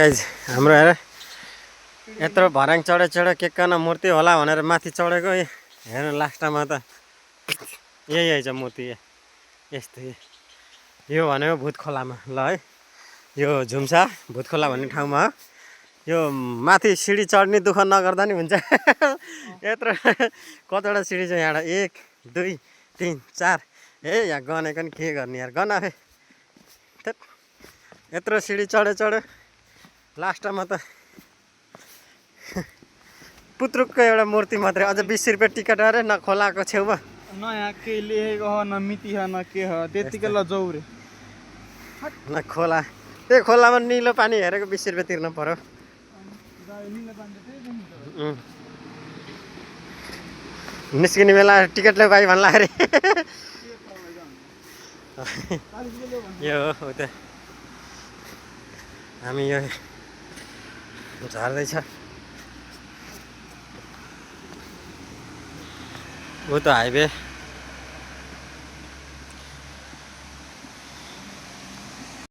guys हाम्रो हेर यत्रो भर्याङ चढे के कन मूर्ति होला भनेर माथि चढेको हेर्नु लास्टमा त यही छ मूर्ति यस्तो यो भनेको भूत खोलामा ल है यो झुम्सा भूत खोला भन्ने ठाउँमा हो यो माथि सिडी चढ्ने दुःख नगर्दा नि हुन्छ यत्रो कतिवटा सिडी छ यहाँबाट 1 2 3 4 यहाँ गनेको नि के गर्ने यार गन यत्रो सिडी चढ्यो लास्टमा त पुत्रुकको एउटा मूर्ति मात्रै अझ 20 रुपियाँ टिकट अरे न खोलाको छेउमा न यहाँ केही लेखेको हो न मिति हो न के हो त्यतिकै लजौरे न खोला त्यही खोलामा निलो पानी हेरेको 20 रुपियाँ तिर्नु पर्यो निस्किने बेला टिकट ल्याऊ भाइ भन्ला अरे यो हो त हामी यो झार्दैछ ऊ त हाइवे